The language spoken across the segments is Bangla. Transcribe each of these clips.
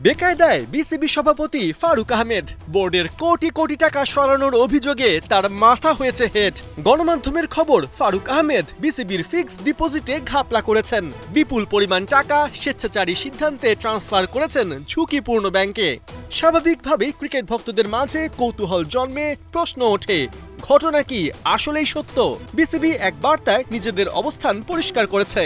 বেকায়দায় বিসিবি সভাপতি ফারুক আহমেদ। বোর্ডের কোটি কোটি টাকা সরানোর অভিযোগে তার মাথা হয়েছে হেট। গণমাধ্যমের খবর, ফারুক আহমেদ বিসিবির ফিক্সড ডিপোজিটে ঘাপলা করেছেন। বিপুল পরিমাণ টাকা স্বেচ্ছাচারী সিদ্ধান্তে ট্রান্সফার করেছেন ঝুঁকিপূর্ণ ব্যাংকে। স্বাভাবিকভাবেই ক্রিকেট ভক্তদের মাঝে কৌতূহল জন্মে, প্রশ্ন ওঠে, ঘটনা কি আসলেই সত্য? বিসিবি এক বার্তায় নিজেদের অবস্থান পরিষ্কার করেছে।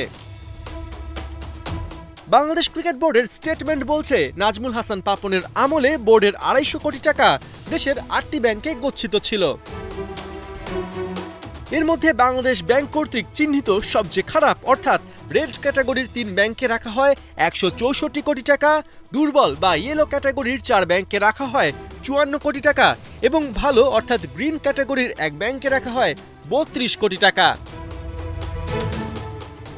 বাংলাদেশ ক্রিকেট বোর্ডের স্টেটমেন্ট বলছে, নাজমুল হাসান পাপনের আমলে বোর্ডের ২৫০ কোটি টাকা দেশের ৮টি ব্যাংকে গচ্ছিত ছিল। এর মধ্যে বাংলাদেশ ব্যাংক কর্তৃক চিহ্নিত সবচেয়ে খারাপ অর্থাৎ রেড ক্যাটাগরির ৩ ব্যাংকে রাখা হয় ১৬৪ কোটি টাকা, দুর্বল বা ইয়েলো ক্যাটাগরির ৪ ব্যাংকে রাখা হয় ৫৪ কোটি টাকা এবং ভালো অর্থাৎ গ্রিন ক্যাটাগরির ১ ব্যাংকে রাখা হয় ৩২ কোটি টাকা।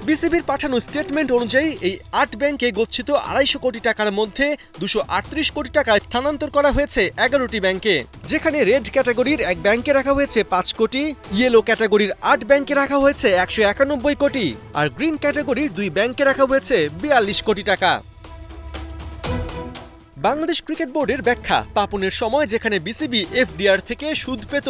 বিসিবির পাঠানো স্টেটমেন্ট অনুযায়ী এই ৮ ব্যাংকে গচ্ছিত ২৫০ কোটি টাকার মধ্যে ২৩৮ কোটি টাকা স্থানান্তর করা হয়েছে ১১টি ব্যাংকে, যেখানে রেড ক্যাটাগরির ১ ব্যাংকে রাখা হয়েছে ৫ কোটি, ইয়েলো ক্যাটাগরির ৮ ব্যাংকে রাখা হয়েছে ১৯১ কোটি আর গ্রিন ক্যাটাগরির ২ ব্যাংকে রাখা হয়েছে ৪২ কোটি টাকা। বাংলাদেশ ক্রিকেট বোর্ডের ব্যাখ্যা, পাপনের সময় যেখানে বিসিবি এফডিআর থেকে সুদ পেত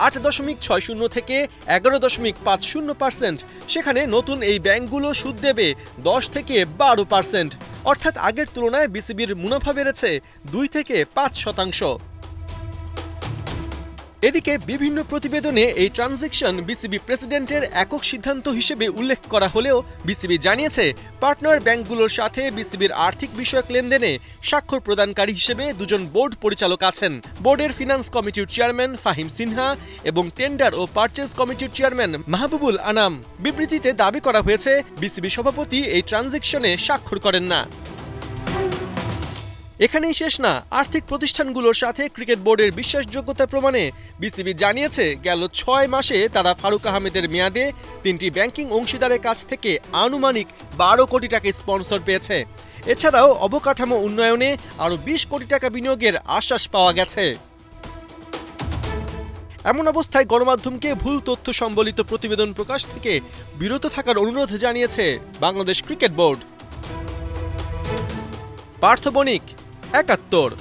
৮.৬০ থেকে ১১.৫০%, সেখানে নতুন এই ব্যাংকগুলো সুদ দেবে ১০ থেকে ১২%, অর্থাৎ আগের তুলনায় বিসিবির মুনাফা বেড়েছে ২ থেকে ৫%। এদিকে বিভিন্ন প্রতিবেদনে এই ট্রানজ্যাকশন বিসিবি প্রেসিডেন্টের একক সিদ্ধান্ত হিসেবে উল্লেখ করা হলেও বিসিবি জানিয়েছে, পার্টনার ব্যাংকগুলোর সাথে বিসিবির আর্থিক বিষয়ক লেনদেনে স্বাক্ষর প্রদানকারী হিসেবে দুজন বোর্ড পরিচালক আছেন। বোর্ডের ফিনান্স কমিটির চেয়ারম্যান ফাহিম সিনহা এবং টেন্ডার ও পারচেজ কমিটির চেয়ারম্যান মাহবুবুল আনাম। বিবৃতিতে দাবি করা হয়েছে, বিসিবি সভাপতি এই ট্রানজ্যাকশনে স্বাক্ষর করেন না। এখানেই শেষ না, আর্থিক প্রতিষ্ঠানগুলোর সাথে ক্রিকেট বোর্ডের বিশ্বাসযোগ্যতা প্রমাণে বিসিবি জানিয়েছে, গেল ৬ মাসে তারা ফারুক আহমেদের মেয়াদে ৩টি ব্যাংকিং অংশীদারের কাছ থেকে আনুমানিক ১২ কোটি টাকা স্পন্সর পেয়েছে। এছাড়াও অবকাঠামো উন্নয়নে আরও ২০ কোটি টাকা বিনিয়োগের আশ্বাস পাওয়া গেছে। এমন অবস্থায় গণমাধ্যমকে ভুল তথ্য সম্বলিত প্রতিবেদন প্রকাশ থেকে বিরত থাকার অনুরোধ জানিয়েছে বাংলাদেশ ক্রিকেট বোর্ড। পার্থ বণিক, ৭১।